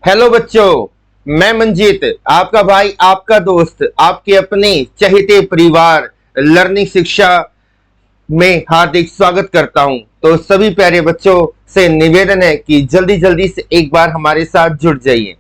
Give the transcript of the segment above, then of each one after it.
Hello बच्चों, मैं मंजीत, आपका भाई, आपका दोस्त, आपके अपने चहेते परिवार लर्निंग शिक्षा में हार्दिक स्वागत करता हूं। तो सभी प्यारे बच्चों से निवेदन है कि जल्दी जल्दी से एक बार हमारे साथ जुड़ जाइए।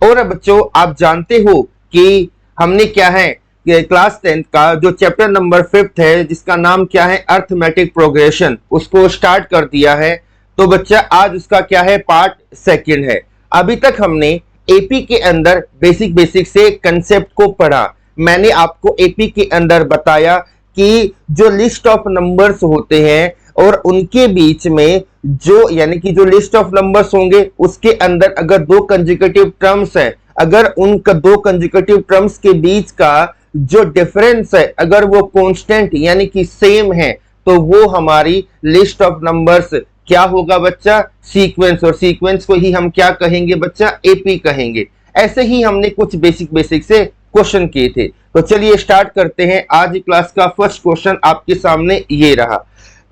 और बच्चों, आप जानते हो कि हमने क्या है कि क्लास 10 का जो चैप्टर नंबर 5 है, जिसका नाम क्या है अर्थमेटिक प्रोग्रेशन, उसको स्टार्ट कर दिया है। तो बच्चा आज उसका क्या है पार्ट सेकंड है। अभी तक हमने एपी के अंदर बेसिक बेसिक से कंसेप्ट को पढ़ा। मैंने आपको एपी के अंदर बताया कि जो लिस्ट ऑफ नंबर्स होते हैं और उनके बीच में जो यानी कि जो लिस्ट ऑफ नंबर्स होंगे उसके अंदर अगर दो कंसेक्यूटिव टर्म्स है, अगर उन दो कंसेक्यूटिव टर्म्स के बीच का जो डिफरेंस है अगर वो कांस्टेंट यानी कि सेम है तो वो हमारी लिस्ट ऑफ नंबर्स क्या होगा बच्चा, सीक्वेंस। और सीक्वेंस को ही हम क्या कहेंगे बच्चा, एपी कहेंगे। ऐसे ही हमने कुछ बेसिक बेसिक से क्वेश्चन किए थे। तो चलिए स्टार्ट करते हैं। आज क्लास का फर्स्ट क्वेश्चन आपके सामने ये रहा।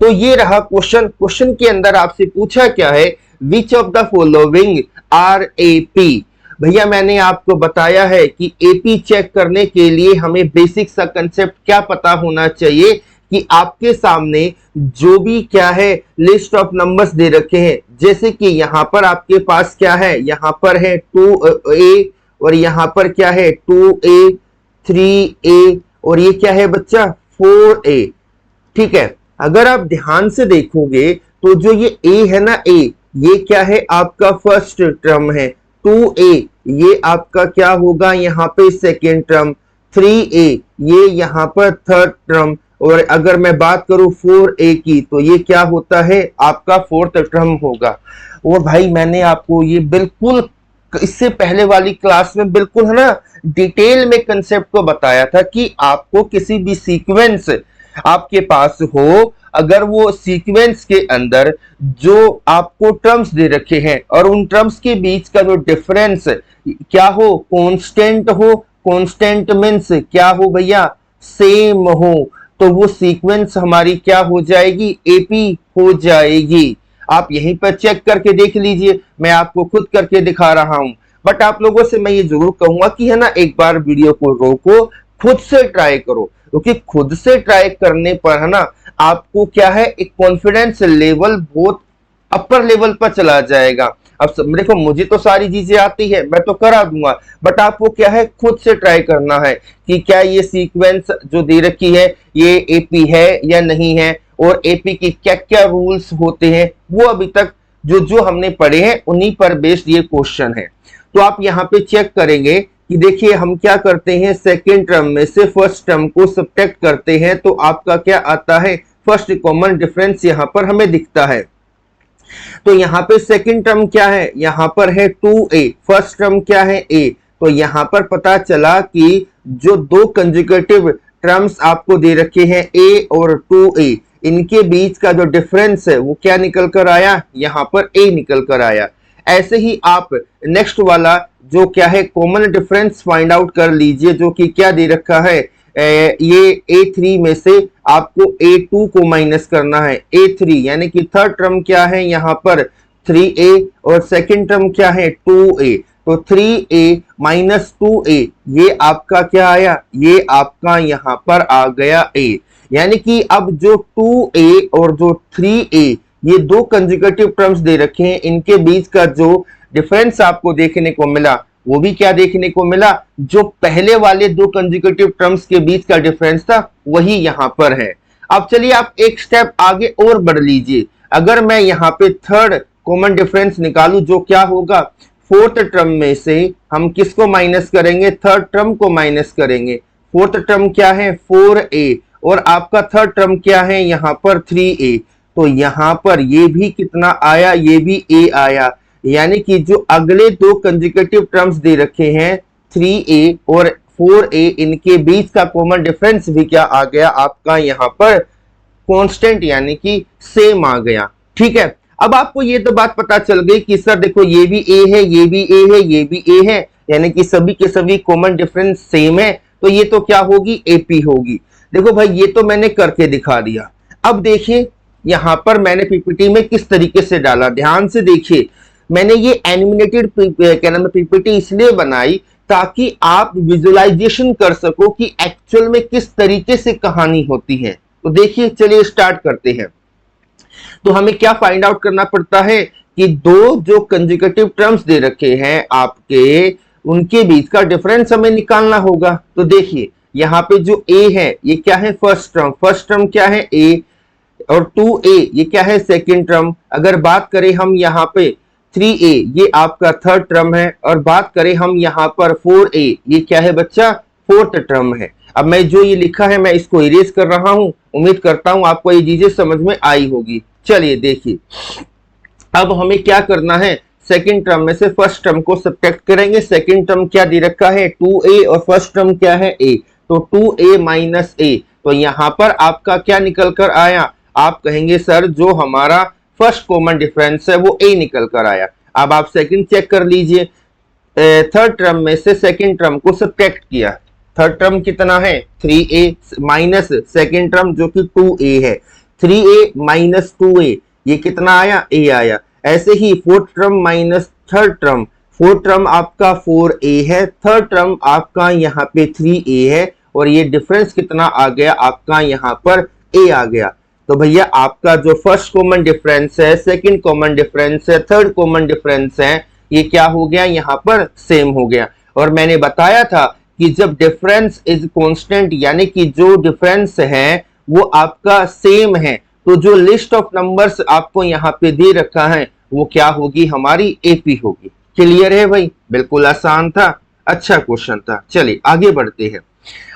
तो ये रहा क्वेश्चन। क्वेश्चन के अंदर आपसे पूछा क्या है, which of the following are AP. भैया मैंने आपको बताया है कि एपी चेक करने के लिए हमें बेसिक सा कंसेप्ट क्या पता होना चाहिए कि आपके सामने जो भी क्या है लिस्ट ऑफ नंबर्स दे रखे हैं, जैसे कि यहां पर आपके पास क्या है, यहां पर है 2a और यहां पर क्या है 2a 3a और ये क्या है बच्चा 4a। ठीक है, अगर आप ध्यान से देखोगे तो जो ये a है ना, a ये क्या है आपका फर्स्ट टर्म है, 2a ये आपका क्या होगा यहाँ पे सेकेंड टर्म, 3a ये यहाँ पर थर्ड टर्म, और अगर मैं बात करूं 4a की तो ये क्या होता है आपका फोर्थ टर्म होगा। और भाई मैंने आपको ये बिल्कुल इससे पहले वाली क्लास में बिल्कुल है ना डिटेल में कंसेप्ट को बताया था कि आपको किसी भी सीक्वेंस आपके पास हो, अगर वो सीक्वेंस के अंदर जो आपको टर्म्स दे रखे हैं और उन टर्म्स के बीच का जो डिफरेंस क्या हो, कांस्टेंट हो। कांस्टेंट मींस क्या हो भैया, सेम हो, तो वो सीक्वेंस हमारी क्या हो जाएगी, एपी हो जाएगी। आप यहीं पर चेक करके देख लीजिए, मैं आपको खुद करके दिखा रहा हूं। बट आप लोगों से मैं ये जरूर कहूंगा कि है ना एक बार वीडियो को रोको, खुद से ट्राई करो, क्योंकि खुद से ट्राई करने पर है ना आपको क्या है एक कॉन्फिडेंस लेवल बहुत अपर लेवल पर चला जाएगा। अब देखो मुझे तो सारी चीजें आती है, मैं तो करा दूंगा, बट आपको क्या है खुद से ट्राई करना है कि क्या ये सीक्वेंस जो दे रखी है ये एपी है या नहीं है, और एपी की क्या क्या रूल्स होते हैं वो अभी तक जो जो हमने पढ़े हैं उन्हीं पर बेस्ड ये क्वेश्चन है। तो आप यहाँ पे चेक करेंगे कि देखिए हम क्या करते हैं, सेकेंड टर्म में से फर्स्ट टर्म को सब्ट्रैक्ट करते हैं तो आपका क्या आता है, फर्स्ट कॉमन डिफरेंस यहाँ पर हमें दिखता है। तो यहाँ पे सेकंड टर्म क्या है, यहाँ पर है 2a, फर्स्ट टर्म क्या है a। तो यहाँ पर पता चला कि जो दो कंसेक्यूटिव टर्म्स आपको दे रखे हैं a और 2a, इनके बीच का जो डिफरेंस है वो क्या निकल कर आया, यहाँ पर a निकल कर आया। ऐसे ही आप नेक्स्ट वाला जो क्या है कॉमन डिफरेंस फाइंड आउट कर लीजिए, जो कि क्या दे रखा है, ये a3 में से आपको a2 को माइनस करना है, a3 यानी कि थर्ड टर्म क्या है यहाँ पर 3a और सेकंड टर्म क्या है 2a। तो 3a माइनस 2a ये आपका क्या आया, ये आपका यहाँ पर आ गया a। यानी कि अब जो 2a और जो 3a ये दो कंसेक्यूटिव टर्म्स दे रखे हैं, इनके बीच का जो डिफरेंस आपको देखने को मिला वो भी क्या देखने को मिला, जो पहले वाले दो कंसेक्यूटिव टर्म्स के बीच का डिफरेंस था वही यहां पर है। अब चलिए आप एक स्टेप आगे और बढ़ लीजिए। अगर मैं यहाँ पे थर्ड कॉमन डिफरेंस निकालूं जो क्या होगा, फोर्थ टर्म में से हम किसको माइनस करेंगे, थर्ड टर्म को माइनस करेंगे। फोर्थ टर्म क्या है 4a और आपका थर्ड टर्म क्या है यहाँ पर 3a। तो यहाँ पर ये भी कितना आया, ये भी a आया। यानी कि जो अगले दो कंसेक्यूटिव टर्म्स दे रखे हैं 3a और 4a, इनके बीच का कॉमन डिफरेंस भी क्या आ गया आपका यहाँ पर कांस्टेंट यानी कि सेम आ गया। ठीक है, अब आपको ये तो बात पता चल गई कि सर देखो ये भी a है, ये भी a है, ये भी a है, यानी कि सभी के सभी कॉमन डिफरेंस सेम है, तो ये तो क्या होगी, एपी होगी। देखो भाई ये तो मैंने करके दिखा दिया। अब देखिए यहां पर मैंने पीपीटी में किस तरीके से डाला, ध्यान से देखिए। मैंने ये एनिमेटेड क्या नाम है पीपीटी इसलिए बनाई ताकि आप विजुअलाइजेशन कर सको कि एक्चुअल में किस तरीके से कहानी होती है। तो देखिए, चलिए स्टार्ट करते हैं। तो हमें क्या फाइंड आउट करना पड़ता है कि दो जो कंजुगेटिव टर्म्स दे रखे हैं आपके, उनके बीच का डिफरेंस हमें निकालना होगा। तो देखिए यहाँ पे जो ए है ये क्या है, फर्स्ट टर्म क्या है ए, और 2a ये क्या है, सेकेंड टर्म। अगर बात करें हम यहाँ पे 3a ये आपका थर्ड टर्म है, और बात करें हम यहाँ पर 4a ये क्या है बच्चा, फोर्थ टर्म है। अब मैं जो ये लिखा है मैं इसको इरेज कर रहा हूं, उम्मीद करता हूं आपको ये चीजें समझ में आई होगी। चलिए देखिए, अब हमें क्या करना है, सेकंड टर्म में से फर्स्ट टर्म को सब्ट्रैक्ट करेंगे। सेकंड टर्म क्या दे रखा है, 2a, और फर्स्ट टर्म क्या है a, तो 2a माइनस a। तो यहां पर आपका क्या निकल कर आया, आप कहेंगे सर जो हमारा फर्स्ट कॉमन डिफरेंस है वो a निकल कर आया। अब आप सेकंड चेक कर लीजिए, थर्ड टर्म में से सेकंड टर्म को सब्ट्रैक्ट किया, थर्ड टर्म कितना है 3a माइनस सेकंड टर्म जो कि 2a है, 3a माइनस 2a ये कितना आया, a आया। ऐसे ही fourth term minus third term, fourth term आपका 4a है, थर्ड टर्म आपका यहाँ पे 3a है, और ये डिफरेंस कितना आ गया आपका यहाँ पर a आ गया। तो भैया आपका जो फर्स्ट कॉमन डिफरेंस है, सेकंड कॉमन डिफरेंस है, थर्ड कॉमन डिफरेंस है, ये क्या हो गया यहाँ पर सेम हो गया। और मैंने बताया था कि जब डिफरेंस इज कांस्टेंट यानी कि जो डिफरेंस है वो आपका सेम है, तो जो लिस्ट ऑफ नंबर्स आपको यहाँ पे दे रखा है वो क्या होगी, हमारी एपी होगी। क्लियर है भाई, बिल्कुल आसान था, अच्छा क्वेश्चन था। चलिए आगे बढ़ते हैं।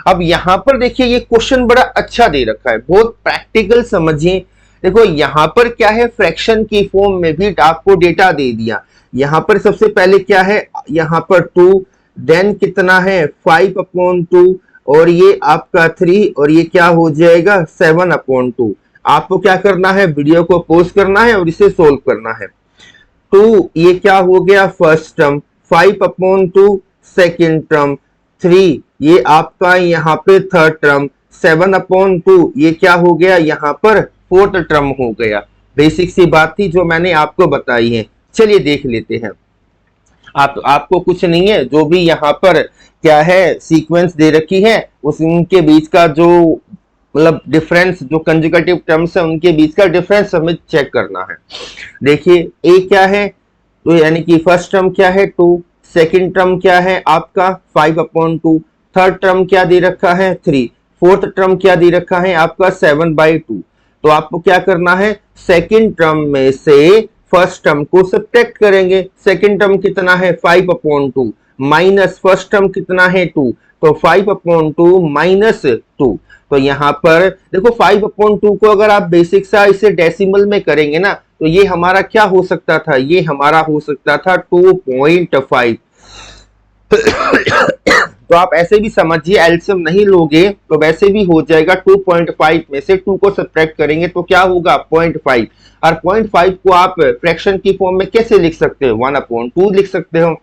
अब यहां पर देखिए ये क्वेश्चन बड़ा अच्छा दे रखा है, बहुत प्रैक्टिकल समझिए। देखो यहां पर क्या है, फ्रैक्शन की फॉर्म में भी आपको डेटा दे दिया। यहां पर सबसे पहले क्या है, यहां पर 2, देन कितना है 5/2, और ये आपका 3, और ये क्या हो जाएगा 7/2। आपको क्या करना है, वीडियो को पॉज करना है और इसे सोल्व करना है। 2 ये क्या हो गया फर्स्ट टर्म, 5/2 सेकेंड टर्म, 3 ये आपका यहाँ पे थर्ड टर्म, 7/2 ये क्या हो गया यहाँ पर फोर्थ टर्म हो गया। बेसिक सी बात थी जो मैंने आपको बताई है। चलिए देख लेते हैं। आपको कुछ नहीं है, जो भी यहाँ पर क्या है सीक्वेंस दे रखी है उनके बीच का जो मतलब डिफरेंस, जो कंजुगेटिव टर्म्स है उनके बीच का डिफरेंस हमें चेक करना है। देखिए ए क्या है, तो यानी कि फर्स्ट टर्म क्या है 2, सेकंड टर्म क्या है आपका 5/2, थर्ड टर्म क्या दे रखा है 3, फोर्थ टर्म क्या दे रखा है आपका 7/2। तो आपको क्या करना है, सेकंड टर्म में से फर्स्ट टर्म को सब्ट्रैक्ट करेंगे। सेकंड टर्म कितना है 5/2 माइनस फर्स्ट टर्म कितना है 2, तो 5/2 माइनस 2। तो यहाँ पर देखो 5/2 को अगर आप बेसिक सा इसे डेसिमल में करेंगे ना, तो ये हमारा क्या हो सकता था, ये हमारा हो सकता था 2.5। तो आप ऐसे भी समझिए, एलसीएम नहीं लोगे तो वैसे भी हो जाएगा। 2.5 में से 2 को सब्ट्रैक्ट करेंगे तो क्या होगा 0.5, और 0.5 को आप फ्रैक्शन की फॉर्म में कैसे लिख सकते हो, 1/2 लिख सकते हो।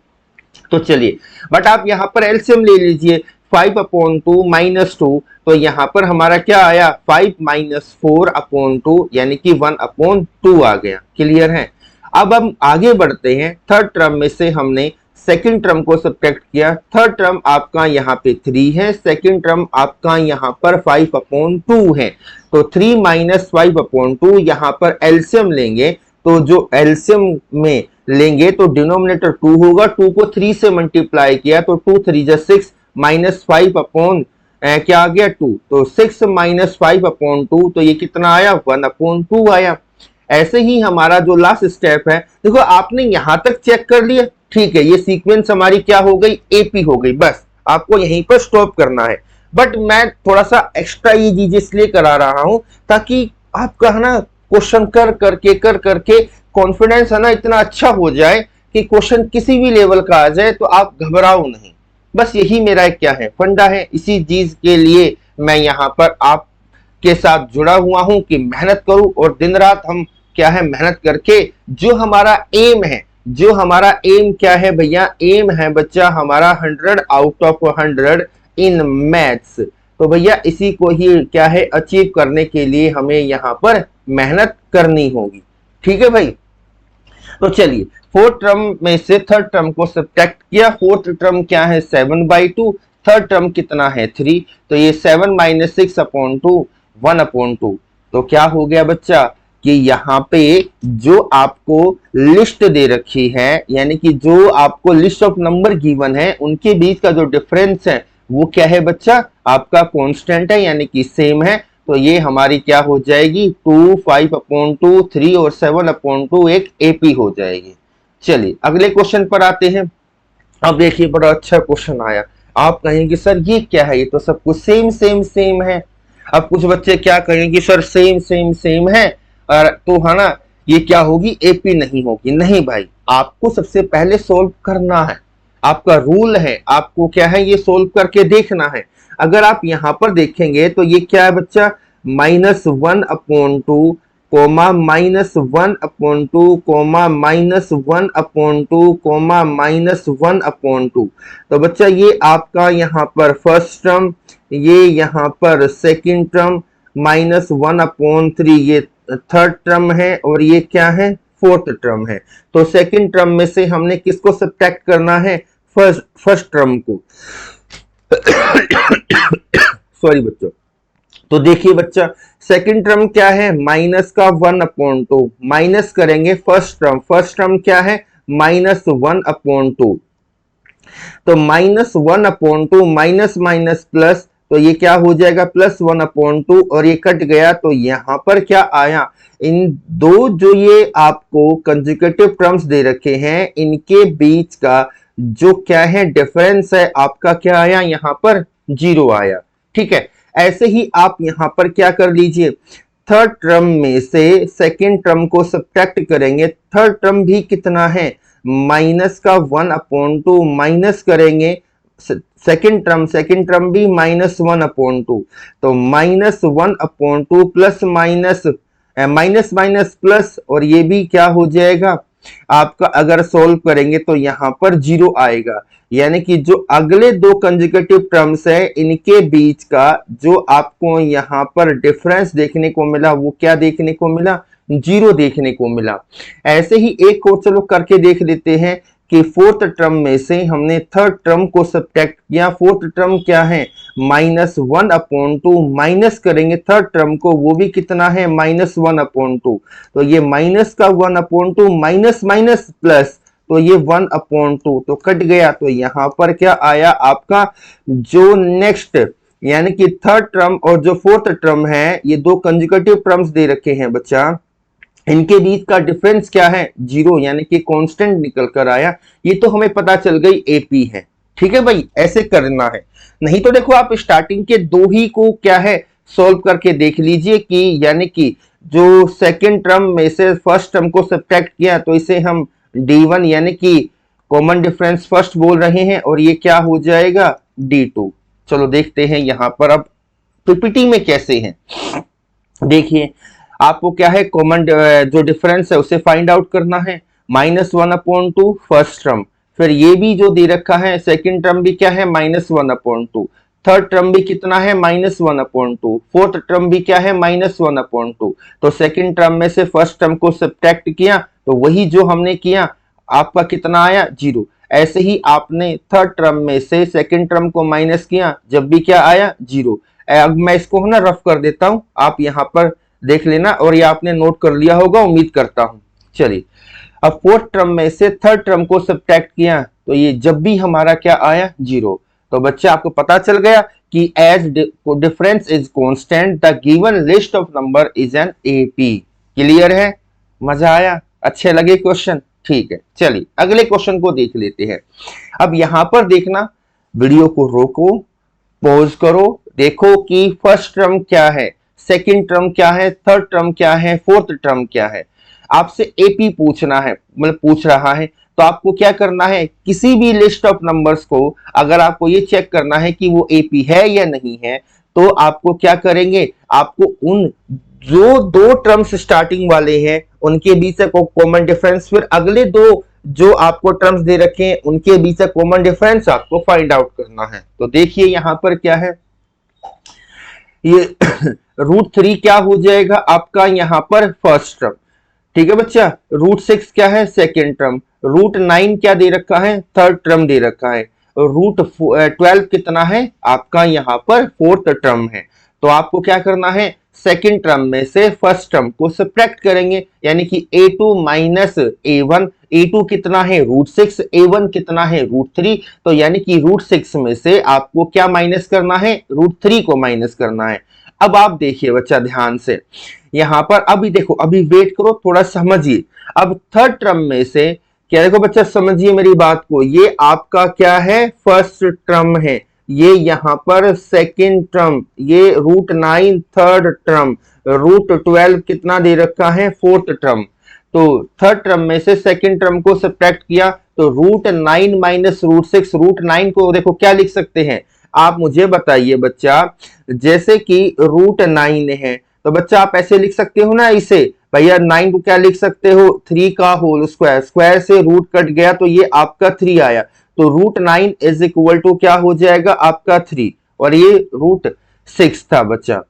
तो चलिए, बट आप यहाँ पर एलसीएम ले लीजिए, 5/2 माइनस 2, तो यहाँ पर हमारा क्या आया 5 माइनस 4/2 यानी कि 1/2 आ गया। क्लियर है। अब हम आगे बढ़ते हैं। थर्ड टर्म में से हमने सेकंड टर्म को सब्ट्रैक्ट किया। थर्ड टर्म आपका यहाँ पे 3 है, सेकंड टर्म आपका यहाँ पर 5/2 है। तो 3 माइनस 5/2 यहाँ पर एलसीएम लेंगे, तो जो एलसीएम में लेंगे तो डिनोमिनेटर 2 होगा, 2 को 3 से मल्टीप्लाई किया तो 2 3 जा 6 माइनस 5 क्या आ गया 2, तो 6 माइनस 5/2, तो ये कितना आया 1/2 आया। ऐसे ही हमारा जो लास्ट स्टेप है, देखो आपने यहां तक चेक कर लिया, ठीक है, ये सीक्वेंस हमारी क्या हो गई एपी हो गई, बस आपको यहीं पर स्टॉप करना है। बट मैं थोड़ा सा एक्स्ट्रा ये चीज इसलिए करा रहा हूं ताकि आपका है ना क्वेश्चन कर करके कॉन्फिडेंस है ना इतना अच्छा हो जाए कि क्वेश्चन किसी भी लेवल का आ जाए तो आप घबराओ नहीं। बस यही मेरा क्या है फंडा है, इसी चीज के लिए मैं यहाँ पर आपके साथ जुड़ा हुआ हूं कि मेहनत करूं, और दिन रात हम क्या है मेहनत करके जो हमारा एम है, जो हमारा एम क्या है भैया, एम है बच्चा हमारा 100 आउट ऑफ 100 इन मैथ्स। तो भैया इसी को ही क्या है अचीव करने के लिए हमें यहाँ पर मेहनत करनी होगी। ठीक है भाई। तो चलिए फोर्थ टर्म में से थर्ड टर्म को सब्ट्रैक्ट किया। फोर्थ टर्म क्या है 7/2, थर्ड टर्म कितना है 3, तो ये 7 - 6/2 1/2। तो क्या हो गया बच्चा कि यहाँ पे जो आपको लिस्ट दे रखी है, यानी कि जो आपको लिस्ट ऑफ नंबर गिवन है उनके बीच का जो डिफरेंस है वो क्या है बच्चा, आपका कांस्टेंट है, यानी कि सेम है। तो ये हमारी क्या हो जाएगी 2, 5/2, 3 और 7/2 एक एपी हो जाएगी। चलिए अगले क्वेश्चन पर आते हैं। अब देखिए बड़ा अच्छा क्वेश्चन आया। आप कहेंगे सर ये क्या है, ये तो सब कुछ सेम सेम सेम है। अब कुछ बच्चे क्या कहेंगे सर सेम सेम सेम है, और तो है ना ये क्या होगी एपी नहीं होगी। नहीं भाई, आपको सबसे पहले सोल्व करना है, आपका रूल है, आपको क्या है ये सोल्व करके देखना है। अगर आप यहां पर देखेंगे तो ये क्या है बच्चा -1/2 कोमा -1/2 कोमा -1/2 कोमा -1/2। तो बच्चा ये आपका यहाँ पर फर्स्ट टर्म, ये यहाँ पर सेकंड टर्म, -1/3 ये थर्ड टर्म है, और ये क्या है फोर्थ टर्म है। तो सेकंड टर्म में से हमने किसको सब्ट्रैक्ट करना है, फर्स्ट टर्म को। सॉरी बच्चों। तो देखिए बच्चा सेकंड टर्म क्या है माइनस का 1/2, माइनस करेंगे फर्स्ट टर्म क्या है -1/2। तो -1/2 माइनस माइनस प्लस, तो ये क्या हो जाएगा +1/2, और ये कट गया। तो यहां पर क्या आया, इन दो जो ये आपको कंसेक्यूटिव टर्म्स दे रखे हैं इनके बीच का जो क्या है डिफरेंस है आपका क्या आया, यहां पर 0 आया। ठीक है, ऐसे ही आप यहां पर क्या कर लीजिए, थर्ड टर्म में से सेकंड टर्म को सब्ट्रैक्ट करेंगे। थर्ड टर्म भी कितना है माइनस का 1/2, माइनस करेंगे सेकंड टर्म भी -1/2। तो -1/2 plus minus minus minus plus, और ये भी क्या हो जाएगा आपका, अगर सोल्व करेंगे तो यहां पर 0 आएगा। यानी कि जो अगले दो कंसेक्यूटिव टर्म्स है इनके बीच का जो आपको यहां पर डिफरेंस देखने को मिला वो क्या देखने को मिला, 0 देखने को मिला। ऐसे ही एक और चलो करके देख लेते हैं कि फोर्थ टर्म में से हमने थर्ड टर्म को सब्ट्रैक्ट किया। फोर्थ टर्म क्या है -1/2, माइनस करेंगे थर्ड टर्म को, वो भी कितना है -1/2। तो ये माइनस का 1/2 माइनस माइनस प्लस, तो ये 1/2 तो कट गया। तो यहां पर क्या आया आपका जो नेक्स्ट, यानी कि थर्ड टर्म और जो फोर्थ टर्म है ये दो कंसेक्यूटिव टर्म्स दे रखे हैं बच्चा, इनके बीच का डिफरेंस क्या है 0, यानी कि कांस्टेंट निकल कर आया। ये तो हमें पता चल गई एपी है। ठीक है भाई, ऐसे करना है। नहीं तो देखो आप स्टार्टिंग के दो ही को क्या है सोल्व करके देख लीजिए कि यानी कि जो सेकंड टर्म में से फर्स्ट टर्म को सब्ट्रैक्ट किया तो इसे हम D1 यानी कि कॉमन डिफरेंस फर्स्ट बोल रहे हैं, और ये क्या हो जाएगा D2। चलो देखते हैं यहां पर अब पीपीटी में कैसे है। देखिए आपको क्या है कॉमन जो डिफरेंस है उसे फाइंड आउट करना है। -1/2 फर्स्ट टर्म, फिर ये भी जो दे रखा है सेकंड टर्म भी क्या है -1/2, थर्ड टर्म भी कितना है -1/2, फोर्थ टर्म भी क्या है -1/2। तो सेकंड टर्म में से फर्स्ट टर्म को सब्ट्रैक्ट किया तो वही जो हमने किया आपका कितना आया 0। ऐसे ही आपने थर्ड टर्म में से सेकंड टर्म को माइनस किया, जब भी क्या आया 0। अब मैं इसको है ना रफ कर देता हूं, आप यहां पर देख लेना, और ये आपने नोट कर लिया होगा उम्मीद करता हूं। चलिए अब फोर्थ टर्म में से थर्ड टर्म को सब्ट्रैक्ट किया तो ये जब भी हमारा क्या आया 0। तो बच्चे आपको पता चल गया कि age difference is constant the given list of number is an AP. Clear है, मजा आया, अच्छे लगे क्वेश्चन। ठीक है, चलिए अगले क्वेश्चन को देख लेते हैं। अब यहां पर देखना, वीडियो को रोको, पॉज करो, देखो कि फर्स्ट टर्म क्या है, सेकंड टर्म क्या है, थर्ड टर्म क्या है, फोर्थ टर्म क्या है। आपसे एपी पूछना है, मतलब पूछ रहा है, तो आपको क्या करना है किसी भी लिस्ट ऑफ नंबर्स को अगर आपको ये चेक करना है कि वो एपी है या नहीं है, तो आपको क्या करेंगे, आपको उन जो दो टर्म्स स्टार्टिंग वाले हैं उनके बीच से कॉमन डिफरेंस, फिर अगले दो जो आपको टर्म्स दे रखे हैं उनके बीच से कॉमन डिफरेंस आपको फाइंड आउट करना है। तो देखिए यहां पर क्या है, ये √3 क्या हो जाएगा आपका यहां पर फर्स्ट टर्म, ठीक है बच्चा। √6 क्या है? Second term. √9 क्या दे रखा है? थर्ड टर्म दे रखा है। √12 कितना है? आपका यहाँ पर फोर्थ टर्म है। तो आपको क्या करना है? सेकेंड टर्म में से फर्स्ट टर्म को सब्ट्रैक्ट करेंगे, यानी कि a2 माइनस a1। a2 कितना है? √6। a1 कितना है? √3। तो यानी कि √6 में से आपको क्या माइनस करना है? √3 को माइनस करना है। अब आप देखिए बच्चा ध्यान से, यहां पर अभी देखो, अभी वेट करो, थोड़ा समझिए। अब थर्ड टर्म में से क्या, देखो बच्चा समझिए मेरी बात को, ये आपका क्या है? फर्स्ट टर्म है, ये यहां पर सेकंड टर्म, ये √9 थर्ड टर्म, √12 कितना दे रखा है? Fourth term. तो थर्ड टर्म में से सेकंड टर्म को सब्ट्रैक्ट किया तो √9 माइनस √6। √9 को देखो क्या लिख सकते हैं आप, मुझे बताइए बच्चा। जैसे कि √9 है तो बच्चा आप ऐसे लिख सकते हो ना इसे, भैया 9 को क्या लिख सकते हो? 3 का होल स्क्वायर, स्क्वायर से रूट कट गया तो ये आपका 3 आया। तो √9 इज इक्वल टू क्या हो जाएगा? आपका 3, और ये √6 था बच्चा।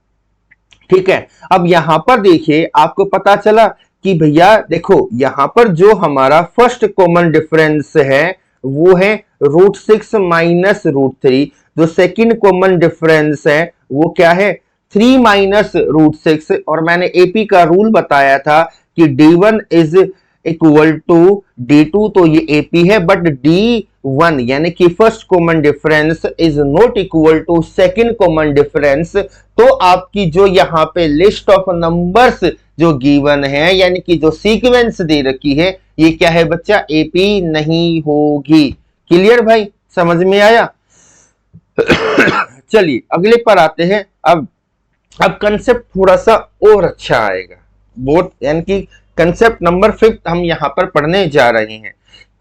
ठीक है। अब यहां पर देखिए, आपको पता चला कि भैया देखो, यहां पर जो हमारा फर्स्ट कॉमन डिफरेंस है वो है √6 माइनस √3। जो सेकंड कॉमन डिफरेंस है वो क्या है? 3 माइनस √6। और मैंने एपी का रूल बताया था कि D1 is equal to D2, तो ये एपी है, बट D1 यानी कि first common difference is not equal to second common difference. तो आपकी जो यहाँ पे लिस्ट ऑफ नंबर्स जो गिवन है, यानी कि जो सीक्वेंस दे रखी है, ये क्या है बच्चा? एपी नहीं होगी। क्लियर भाई? समझ में आया? चलिए अगले पर आते हैं। अब कंसेप्ट थोड़ा सा और अच्छा आएगा, बहुत, यानी कि कंसेप्ट नंबर 5 हम यहां पर पढ़ने जा रहे हैं।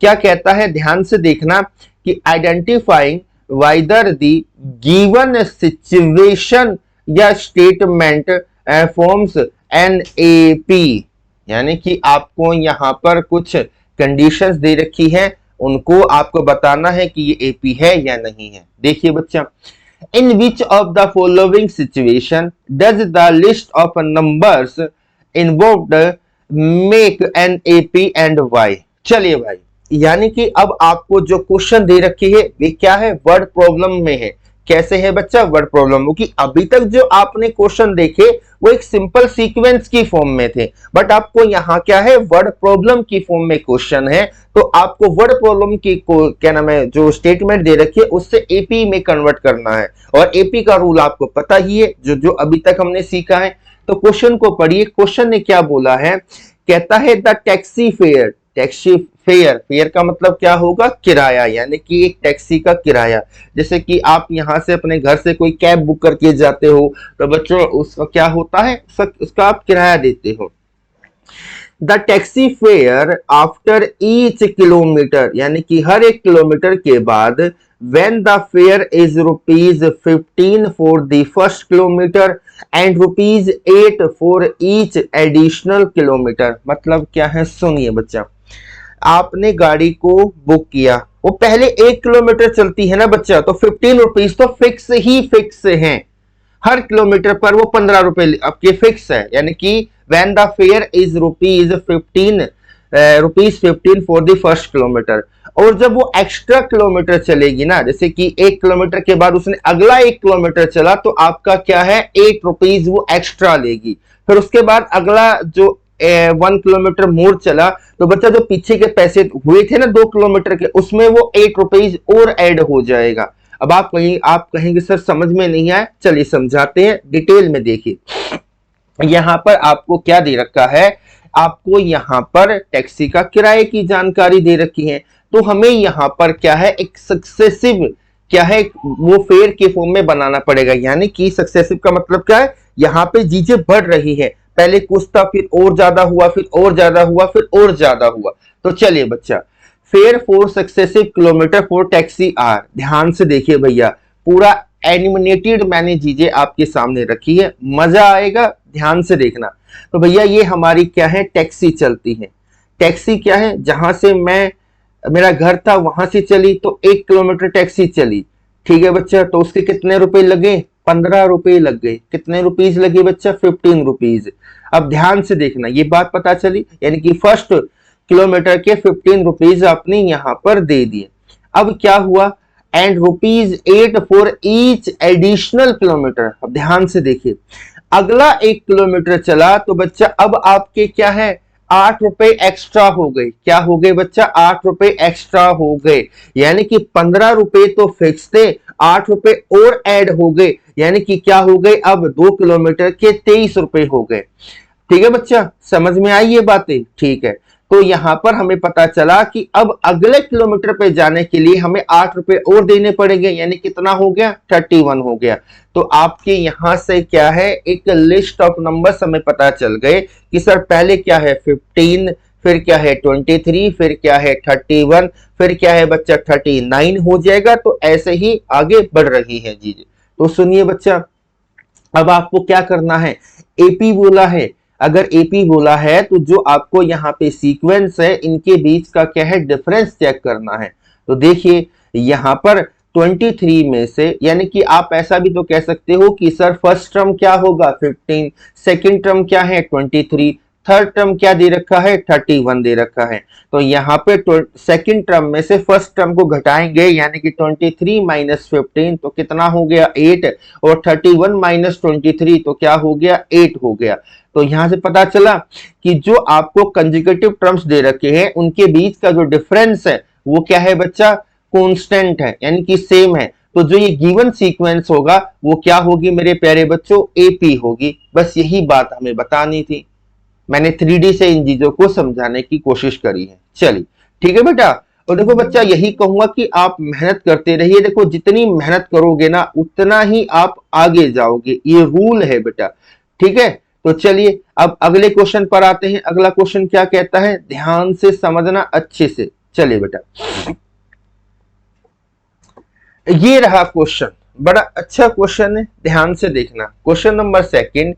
क्या कहता है? ध्यान से देखना कि identifying whether the given situation या statement forms an A P, यानी कि आपको यहां पर कुछ कंडीशंस दे रखी है, उनको आपको बताना है कि ये एपी है या नहीं है। देखिए बच्चा, in which of the following situation does the list of numbers involved make an AP and why? चलिए भाई, यानी कि अब आपको जो क्वेश्चन दे रखी है वे क्या है? वर्ड प्रॉब्लम में है। कैसे है बच्चा? वर्ड प्रॉब्लम, क्योंकि अभी तक जो आपने क्वेश्चन देखे वो एक सिंपल सीक्वेंस की फॉर्म में थे, बट आपको यहाँ क्या है? वर्ड प्रॉब्लम की फॉर्म में क्वेश्चन है। तो आपको वर्ड प्रॉब्लम की क्या नाम है, जो स्टेटमेंट दे रखी है उससे एपी में कन्वर्ट करना है। और एपी का रूल आपको पता ही है, जो जो अभी तक हमने सीखा है। तो क्वेश्चन को पढ़िए, क्वेश्चन ने क्या बोला है? कहता है the taxi fare, taxi fare, fair का मतलब क्या होगा? किराया, यानी कि एक टैक्सी का किराया। जैसे कि आप यहां से अपने घर से कोई कैब बुक करके जाते हो तो बच्चों उसका क्या होता है? उसका आप किराया देते हो। The taxi fare after each kilometre, यानी कि हर एक किलोमीटर के बाद, when the fare is ₹15 for the first kilometer and ₹8 for each additional kilometer। मतलब क्या है? सुनिए बच्चा, आपने गाड़ी को बुक किया, वो पहले 1 किलोमीटर चलती है ना बच्चा, तो 15 रुपीज तो फिक्स ही फिक्स है। हर किलोमीटर पर वो 15 रुपए आपके फिक्स है, यानी कि when the fare is ₹15 for the first kilometre. और जब वो एक्स्ट्रा किलोमीटर चलेगी ना, जैसे कि 1 किलोमीटर के बाद उसने अगला 1 किलोमीटर चला, तो आपका क्या है? 8 रुपीज वो एक्स्ट्रा लेगी। फिर उसके बाद अगला जो 1 किलोमीटर मोर चला, तो बच्चा जो पीछे के पैसे हुए थे ना 2 किलोमीटर के, उसमें वो 8 रुपीज और ऐड हो जाएगा। अब आप कहेंगे सर समझ में नहीं आया, चलिए समझाते हैं, डिटेल में देखिए। यहां पर आपको क्या दे रखा है? आपको यहां पर टैक्सी का किराए की जानकारी दे रखी है। तो हमें यहां पर क्या है? एक सक्सेसिव क्या है? वो फेयर के फॉर्म में बनाना पड़ेगा। यानी कि सक्सेसिव का मतलब क्या है? यहां पे चीजें बढ़ रही है, पहले कुछ था, फिर और ज्यादा हुआ, फिर और ज्यादा हुआ, फिर और ज्यादा हुआ। तो चलिए बच्चा, fare for successive kilometre for taxi are, ध्यान से देखिए भैया, पूरा एनिमेटेड मैंने चीजें आपके सामने रखी है, मजा आएगा, ध्यान से देखना। तो भैया ये हमारी क्या है? टैक्सी चलती है। टैक्सी क्या है? जहां से मेरा घर था वहां से चली, तो 1 किलोमीटर टैक्सी चली। ठीक है बच्चा, तो उसके कितने रुपए लगे? 15 रुपए लग गए। कितने रुपीज लगे बच्चा? 15 रुपीज। अब ध्यान से देखना, ये बात पता चली, यानी कि फर्स्ट किलोमीटर के 15 रुपीज आपने यहां पर दे दिए। अब क्या हुआ? And ₹8 for each additional kilometre. अब ध्यान से देखिए, अगला 1 किलोमीटर चला तो बच्चा अब आपके क्या है? 8 रुपए एक्स्ट्रा हो गए। क्या हो गए बच्चा? 8 रुपए एक्स्ट्रा हो गए। यानी कि 15 रुपए तो फिक्स थे, 8 रुपए और ऐड हो गए, यानी कि क्या हो गए? अब 2 किलोमीटर के 23 रुपए हो गए। ठीक है बच्चा, समझ में आई ये बातें? ठीक है, तो यहां पर हमें पता चला कि अब अगले किलोमीटर पे जाने के लिए हमें 8 रुपए और देने पड़ेंगे, यानी कितना हो गया? 31 हो गया। तो आपके यहां से क्या है? एक लिस्ट ऑफ नंबर्स हमें पता चल गए कि सर पहले क्या है? 15, फिर क्या है? 23, फिर क्या है? 31, फिर क्या है बच्चा? 39 हो जाएगा। तो ऐसे ही आगे बढ़ रही है चीजें। तो सुनिए बच्चा, अब आपको क्या करना है? एपी बोला है। अगर एपी बोला है तो जो आपको यहाँ पे सीक्वेंस है इनके बीच का क्या है? डिफरेंस चेक करना है। तो देखिए यहाँ पर 23 में से, यानी कि आप ऐसा भी तो कह सकते हो कि सर फर्स्ट टर्म क्या होगा? 15, सेकंड टर्म क्या है? 23, थर्ड टर्म क्या दे रखा है? 31 दे रखा है। तो यहाँ पे सेकंड टर्म में से फर्स्ट टर्म को घटाएंगे, यानी कि 23 माइनस 15 तो कितना हो गया? 8, और 31 माइनस 23 तो क्या हो गया? 8 हो गया। तो यहां से पता चला कि जो आपको कंसेक्यूटिव टर्म्स दे रखे हैं उनके बीच का जो डिफरेंस है वो क्या है बच्चा? कांस्टेंट है, यानी कि सेम है। तो जो ये गिवन सीक्वेंस होगा वो क्या होगी मेरे प्यारे बच्चों? एपी होगी। बस यही बात हमें बतानी थी। मैंने 3D से इन चीजों को समझाने की कोशिश करी है। चलिए ठीक है बेटा। और देखो बच्चा, यही कहूंगा कि आप मेहनत करते रहिए। देखो जितनी मेहनत करोगे ना उतना ही आप आगे जाओगे, ये रूल है बेटा। ठीक है, तो चलिए अब अगले क्वेश्चन पर आते हैं। अगला क्वेश्चन क्या कहता है? ध्यान से समझना अच्छे से। चलिए बेटा, ये रहा क्वेश्चन, बड़ा अच्छा क्वेश्चन है, ध्यान से देखना। Question number second,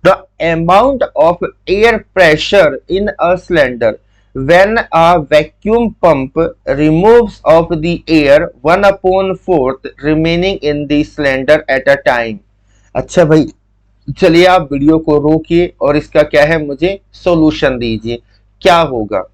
the amount of air pressure in a cylinder when a vacuum pump removes of the air 1/4 remaining in the cylinder at a time। अच्छा भाई, चलिए आप वीडियो को रोकिए और इसका क्या है मुझे सॉल्यूशन दीजिए। क्या होगा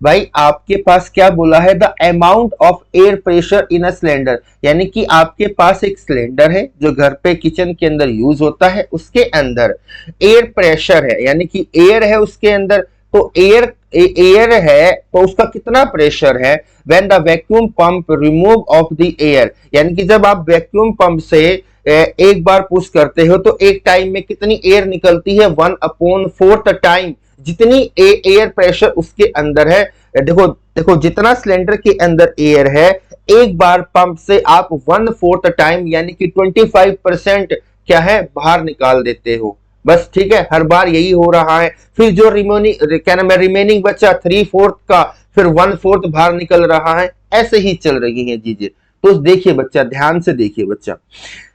भाई? आपके पास क्या बोला है? The amount of air pressure in a cylinder, यानी कि आपके पास एक सिलेंडर है जो घर पे किचन के अंदर यूज होता है, उसके अंदर एयर प्रेशर है, यानी कि एयर है उसके अंदर। तो एयर है तो उसका कितना प्रेशर है? When the vacuum pump remove of the air, यानी कि जब आप वैक्यूम पंप से एक बार पुश करते हो तो एक टाइम में कितनी एयर निकलती है? 1/4 टाइम जितनी एयर प्रेशर उसके अंदर है। देखो देखो, जितना सिलेंडर के अंदर एयर है, एक बार पंप से आप 1/4 टाइम यानी कि 25% क्या है? बाहर निकाल देते हो। बस ठीक है, हर बार यही हो रहा है। फिर जो रिमेनिंग बचा 3/4 का, फिर 1/4 बाहर निकल रहा है। ऐसे ही चल रही है चीजें। तो देखिए बच्चा, ध्यान से देखिए बच्चा,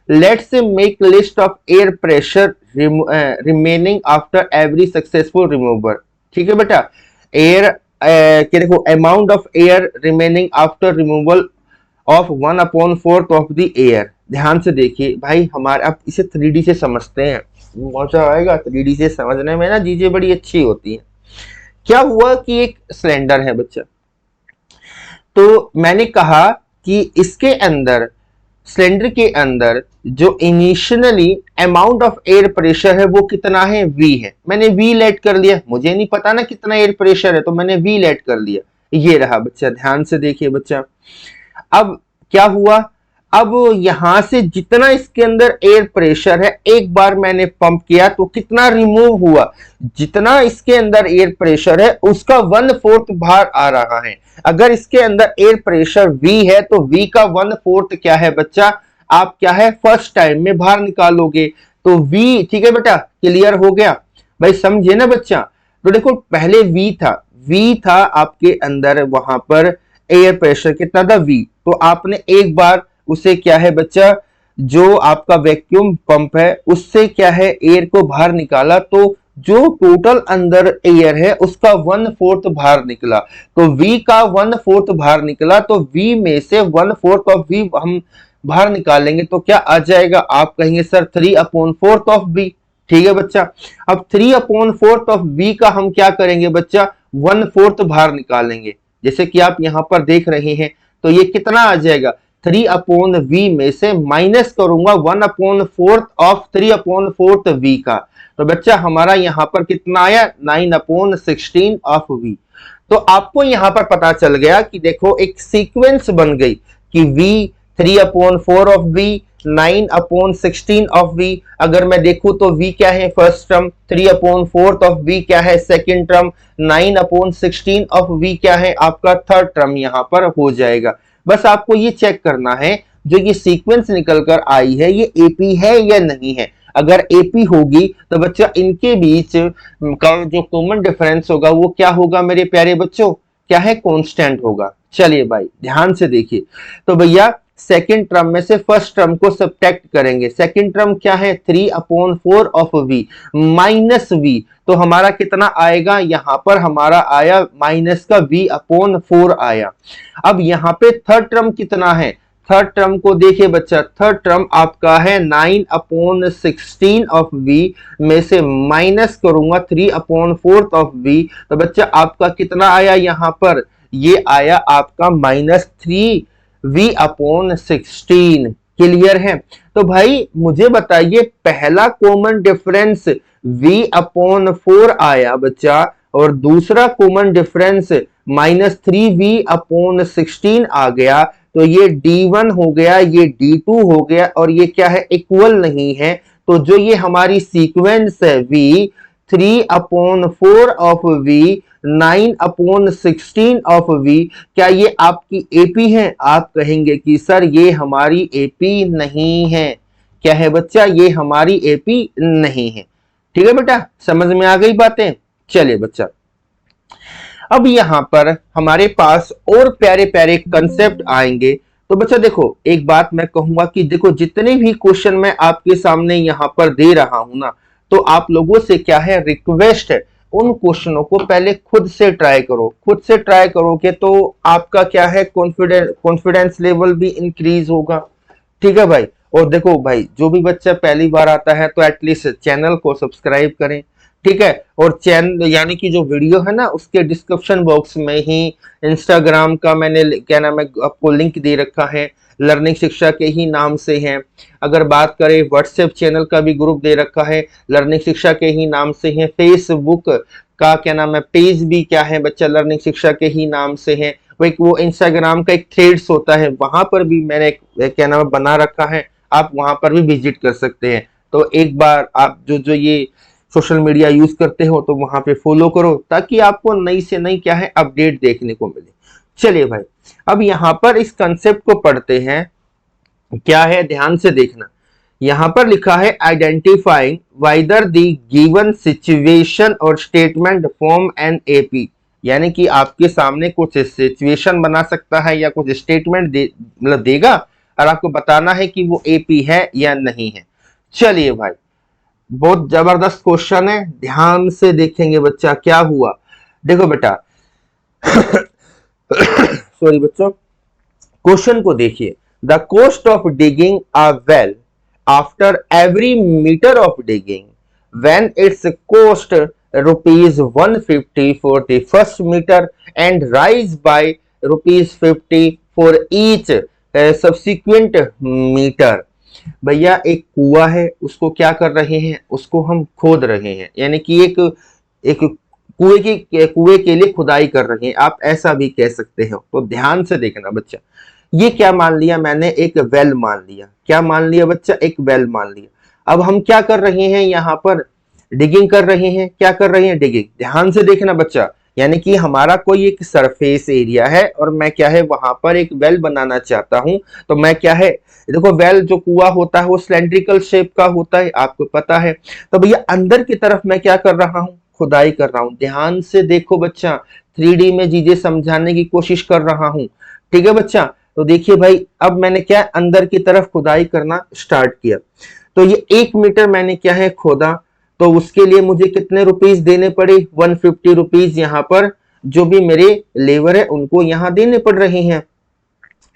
let's make list of air pressure remaining after every successful remover. ठीक है बेटा, एयर के देखो amount of air remaining after removal of 1/4 of the air. ध्यान से देखिए भाई, हमारे आप इसे 3D से समझते हैं, मजा आएगा 3D से समझने में ना, चीजें बड़ी अच्छी होती हैं। क्या हुआ कि एक सिलेंडर है बच्चा, तो मैंने कहा कि इसके अंदर, सिलेंडर के अंदर जो initially amount of air pressure है वो कितना है? V है। मैंने V लेट कर लिया, मुझे नहीं पता ना कितना एयर प्रेशर है, तो मैंने V लेट कर लिया। ये रहा बच्चा, ध्यान से देखिए बच्चा। अब क्या हुआ? अब यहां से जितना इसके अंदर एयर प्रेशर है, एक बार मैंने पंप किया तो कितना रिमूव हुआ? जितना इसके अंदर एयर प्रेशर है उसका 1/4 बाहर आ रहा है। अगर इसके अंदर एयर प्रेशर V है तो V का 1/4 क्या है बच्चा? आप क्या है फर्स्ट टाइम में बाहर निकालोगे। तो V, ठीक है बेटा, क्लियर हो गया भाई, समझे ना बच्चा? तो देखो पहले V था आपके अंदर, वहां पर एयर प्रेशर कितना था? V। तो आपने एक बार उसे क्या है बच्चा, जो आपका वैक्यूम पंप है उससे क्या है एयर को बाहर निकाला, तो जो टोटल अंदर एयर है उसका 1/4 बाहर निकला। तो V का 1/4 बाहर निकला, तो V में से 1/4 ऑफ V हम बाहर निकालेंगे तो क्या आ जाएगा, आप कहेंगे सर 3/4 ऑफ बी। ठीक है बच्चा, अब 3/4 ऑफ बी का हम क्या करेंगे बच्चा, 1/4 बाहर निकालेंगे। जैसे कि आप यहां पर देख रहे हैं, तो ये कितना आ जाएगा, 3/v में से माइनस करूंगा 1/4 ऑफ 3/4 v का, तो बच्चा हमारा यहां पर कितना आया, 9/16 ऑफ v। तो आपको यहां पर पता चल गया कि देखो एक सीक्वेंस बन गई कि v 3/4 of v, 9/16 of v। अगर मैं देखूं तो v क्या है फर्स्ट टर्म, 3/4 ऑफ v क्या है सेकंड टर्म, 9/16 ऑफ v क्या है आपका थर्ड टर्म यहां पर हो जाएगा। बस आपको ये चेक करना है जो ये सीक्वेंस निकल कर आई है ये एपी है या नहीं है। अगर एपी होगी तो बच्चा इनके बीच का जो कॉमन डिफरेंस होगा वो क्या होगा मेरे प्यारे बच्चों, क्या है, कांस्टेंट होगा। चलिए भाई ध्यान से देखिए, तो भैया सेकंड टर्म में से फर्स्ट टर्म को सब्ट्रैक्ट करेंगे। सेकंड टर्म क्या है, 3/4 ऑफ v माइनस v, तो हमारा कितना आएगा, यहां पर हमारा आया माइनस का v/4 आया। अब यहां पे थर्ड टर्म कितना है, थर्ड टर्म को देखिए बच्चा, थर्ड टर्म आपका है 9/16 ऑफ v में से माइनस करूंगा 3/4 ऑफ v, तो बच्चा आपका कितना आया यहां पर, ये आया आपका -3v/16। क्लियर है। तो भाई मुझे बताइए पहला कॉमन डिफरेंस v/4 आया बच्चा, और दूसरा कॉमन डिफरेंस -3v/16 आ गया, तो ये d1 हो गया, ये d2 हो गया, और ये क्या है, इक्वल नहीं है। तो जो ये हमारी सीक्वेंस है v 3/4 of v 9/16 of v, क्या ये आपकी एपी है? आप कहेंगे कि सर ये हमारी एपी नहीं है। क्या है बच्चा, ये हमारी एपी नहीं है। ठीक है बेटा, समझ में आ गई बातें। चलिए बच्चा, अब यहां पर हमारे पास और प्यारे प्यारे कंसेप्ट आएंगे। तो बच्चा देखो एक बात मैं कहूंगा कि देखो जितने भी क्वेश्चन मैं आपके सामने यहां पर दे रहा हूं ना, तो आप लोगों से क्या है, रिक्वेस्ट है, उन क्वेश्चनों को पहले खुद से ट्राई करो। खुद से ट्राई करोगे तो आपका क्या है, कॉन्फिडेंस लेवल भी इंक्रीज होगा। ठीक है भाई। और देखो भाई, जो भी बच्चा पहली बार आता है तो एटलीस्ट चैनल को सब्सक्राइब करें। ठीक है, और चैनल यानी कि जो वीडियो है ना उसके डिस्क्रिप्शन बॉक्स में ही इंस्टाग्राम का मैंने क्या नाम है आपको लिंक दे रखा है, लर्निंग शिक्षा के ही नाम से है। अगर बात करें व्हाट्सएप चैनल का भी ग्रुप दे रखा है, लर्निंग शिक्षा के ही नाम से है। फेसबुक का क्या नाम है पेज भी क्या है बच्चा, लर्निंग शिक्षा के ही नाम से है। वो इंस्टाग्राम का एक थ्रेड्स होता है, वहां पर भी मैंने क्या नाम है बना रखा है, आप वहां पर भी विजिट कर सकते हैं। तो एक बार आप जो ये सोशल मीडिया यूज करते हो तो वहां पे फॉलो करो, ताकि आपको नई से नई क्या है अपडेट देखने को मिले। चलिए भाई, अब यहां पर इस कंसेप्ट को पढ़ते हैं। क्या है, ध्यान से देखना। यहां पर लिखा है identifying whether the given situation और स्टेटमेंट फॉर्म एन एपी, यानी कि आपके सामने कुछ सिचुएशन बना सकता है या कुछ स्टेटमेंट मतलब देगा, और आपको बताना है कि वो एपी है या नहीं है। चलिए भाई, बहुत जबरदस्त क्वेश्चन है, ध्यान से देखेंगे बच्चा क्या हुआ। देखो बेटा सॉरी बच्चों, क्वेश्चन को देखिए। The cost of digging a well after every metre of digging when it's cost ₹150 for the first metre and rise by ₹50 for each subsequent metre. भैया एक कुआ है, उसको क्या कर रहे हैं, उसको हम खोद रहे हैं, यानी कि एक कुएं के लिए खुदाई कर रहे हैं, आप ऐसा भी कह सकते हो। तो ध्यान से देखना बच्चा, ये क्या मान लिया मैंने, एक वेल मान लिया। क्या मान लिया बच्चा, एक वेल मान लिया। अब हम क्या कर रहे हैं, यहाँ पर डिगिंग कर रहे हैं। क्या कर रहे हैं, डिगिंग। ध्यान से देखना बच्चा, यानी कि हमारा कोई एक सरफेस एरिया है और मैं क्या है वहां पर एक वेल बनाना चाहता हूं। तो मैं क्या है, देखो वेल जो कुआ होता है वो सिलेंड्रिकल शेप का होता है, आपको पता है। तो भैया अंदर की तरफ मैं क्या कर रहा हूं, खुदाई कर रहा हूं। ध्यान से देखो बच्चा, 3D में चीजें समझाने की कोशिश कर रहा हूं। ठीक है बच्चा, तो देखिए भाई, अब मैंने क्या अंदर की तरफ खुदाई करना स्टार्ट किया। तो ये 1 मीटर मैंने क्या है खोदा, तो उसके लिए मुझे कितने रुपीस देने पड़े, 150 रुपीस यहाँ पर जो भी मेरे लेबर है उनको यहाँ देने पड़ रहे हैं।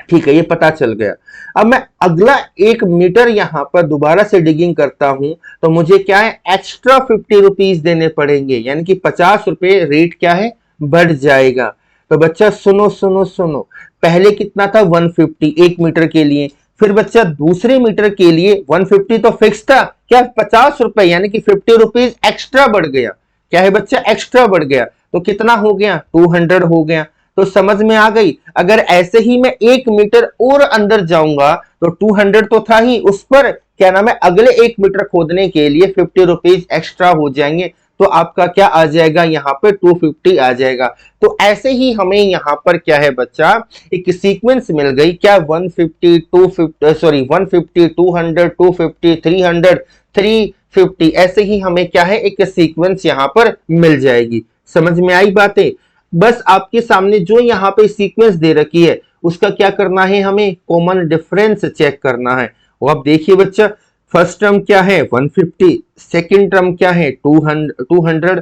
ठीक है, ये पता चल गया। अब मैं अगला 1 मीटर यहां पर दोबारा से डिगिंग करता हूं, तो मुझे क्या है, एक्स्ट्रा 50 रुपीज देने पड़ेंगे, यानी कि 50 रुपए रेट क्या है, बढ़ जाएगा। तो बच्चा सुनो सुनो सुनो, पहले कितना था, 150 1 मीटर के लिए। फिर बच्चा दूसरे मीटर के लिए 150 तो फिक्स था, क्या 50 रुपए यानी कि 50 रुपीज एक्स्ट्रा बढ़ गया। क्या है बच्चा, एक्स्ट्रा बढ़ गया। तो कितना हो गया, 200 हो गया। तो समझ में आ गई। अगर ऐसे ही मैं 1 मीटर और अंदर जाऊंगा तो 200 तो था ही, उस पर क्या नाम है, अगले 1 मीटर खोदने के लिए 50 रुपीज एक्स्ट्रा हो जाएंगे। तो आपका क्या आ जाएगा, यहाँ पे 250 आ जाएगा। तो ऐसे ही हमें यहाँ पर क्या है बच्चा, एक सीक्वेंस मिल गई, क्या 150 250 सॉरी 150 200 250 300 350, ऐसे ही हमें क्या है, एक सीक्वेंस यहाँ पर मिल जाएगी। समझ में आई बातें। बस आपके सामने जो यहाँ पे सीक्वेंस दे रखी है उसका क्या करना है, हमें कॉमन डिफरेंस चेक करना है। वो आप देखिए बच्चा, फर्स्ट टर्म क्या है 150, सेकंड टर्म क्या है 200,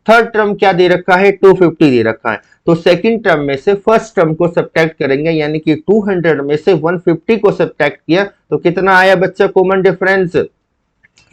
थर्ड टर्म क्या दे रखा है 250 दे रखा है। तो सेकंड टर्म में से फर्स्ट टर्म को सब्ट्रैक्ट करेंगे, यानी कि 200 में से 150 को सब्ट्रैक्ट किया तो कितना आया बच्चा, कॉमन डिफरेंस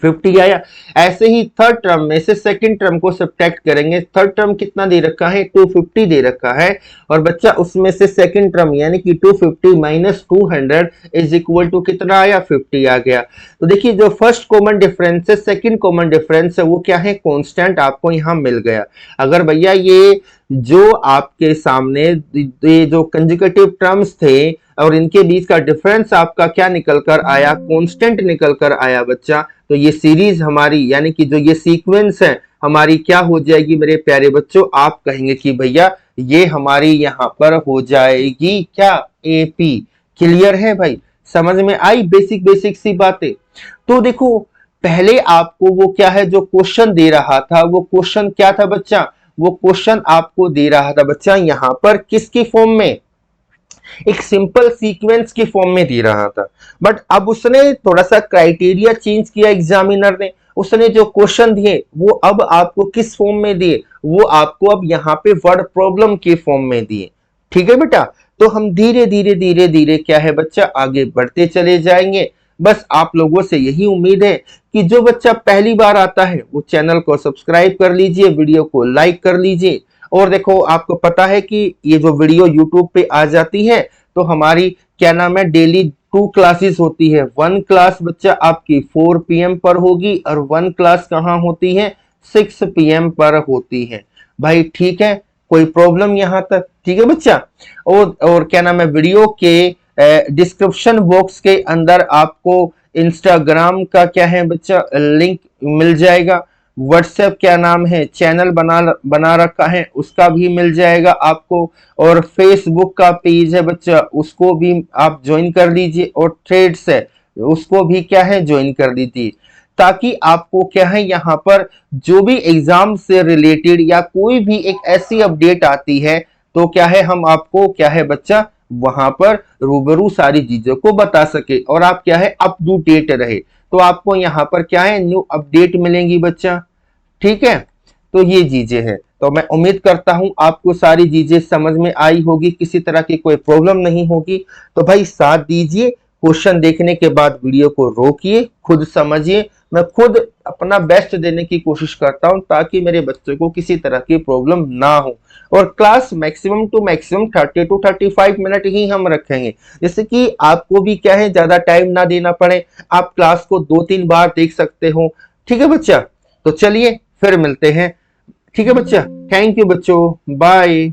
50 आया। ऐसे ही थर्ड टर्म में से सेकंड टर्म को सब्ट्रैक्ट करेंगे, थर्ड टर्म कितना दे रखा है 250 दे रखा है, और बच्चा उसमें से सेकंड टर्म यानी कि 250 माइनस 200 इज इक्वल टू कितना आया, 50 आ गया। तो देखिए जो फर्स्ट कॉमन डिफरेंस है, सेकंड कॉमन डिफरेंस है, वो क्या है, कांस्टेंट आपको यहां मिल गया। अगर भैया ये जो आपके सामने ये जो कंजुगेटिव टर्म्स थे और इनके बीच का डिफरेंस आपका क्या निकल कर आया, कांस्टेंट निकल कर आया बच्चा, तो ये सीरीज हमारी यानी कि जो ये सीक्वेंस है हमारी क्या हो जाएगी मेरे प्यारे बच्चों, आप कहेंगे कि भैया ये हमारी यहाँ पर हो जाएगी क्या, एपी। क्लियर है भाई, समझ में आई बेसिक बेसिक सी बातें। तो देखो पहले आपको वो क्या है, जो क्वेश्चन दे रहा था वो क्वेश्चन क्या था बच्चा, वो क्वेश्चन आपको दे रहा था बच्चा यहाँ पर किसकी फॉर्म में, एक सिंपल सीक्वेंस की फॉर्म में दे रहा था। बट अब उसने थोड़ा सा क्राइटेरिया चेंज किया एग्जामिनर ने, उसने जो क्वेश्चन दिए वो अब आपको किस फॉर्म में दिए, वो आपको अब यहाँ पे वर्ड प्रॉब्लम के फॉर्म में दिए। ठीक है बेटा, तो हम धीरे धीरे धीरे धीरे क्या है बच्चा, आगे बढ़ते चले जाएंगे। बस आप लोगों से यही उम्मीद है कि जो बच्चा पहली बार आता है वो चैनल को सब्सक्राइब कर लीजिए, वीडियो को लाइक कर लीजिए। और देखो आपको पता है कि ये जो वीडियो यूट्यूब पे आ जाती है तो हमारी क्या नाम है, डेली 2 क्लासेस होती है। 1 क्लास बच्चा आपकी 4 PM पर होगी और 1 क्लास कहाँ होती है, 6 PM पर होती है। भाई ठीक है, कोई प्रॉब्लम यहाँ तक, ठीक है बच्चा। और क्या नाम है, वीडियो के डिस्क्रिप्शन बॉक्स के अंदर आपको इंस्टाग्राम का क्या है बच्चा लिंक मिल जाएगा, व्हाट्सएप क्या नाम है चैनल बना रखा है उसका भी मिल जाएगा आपको, और फेसबुक का पेज है बच्चा उसको भी आप ज्वाइन कर लीजिए, और थ्रेड्स है उसको भी क्या है ज्वाइन कर लीजिए, ताकि आपको क्या है यहाँ पर जो भी एग्जाम से रिलेटेड या कोई भी एक ऐसी अपडेट आती है तो क्या है हम आपको क्या है बच्चा वहां पर रूबरू सारी चीजों को बता सके और आप क्या है अप टू डेट रहे। तो आपको यहाँ पर क्या है न्यू अपडेट मिलेंगी बच्चा। ठीक है, तो ये चीजें हैं। तो मैं उम्मीद करता हूं आपको सारी चीजें समझ में आई होगी, किसी तरह की कोई प्रॉब्लम नहीं होगी। तो भाई साथ दीजिए, क्वेश्चन देखने के बाद वीडियो को रोकिए, खुद समझिए। मैं खुद अपना बेस्ट देने की कोशिश करता हूं ताकि मेरे बच्चों को किसी तरह की प्रॉब्लम ना हो। और class maximum to maximum 30 to 35 minute ही हम रखेंगे, जैसे कि आपको भी क्या है ज्यादा टाइम ना देना पड़े, आप क्लास को 2-3 बार देख सकते हो। ठीक है बच्चा, तो चलिए फिर मिलते हैं। ठीक है बच्चा, थैंक यू बच्चों, बाय।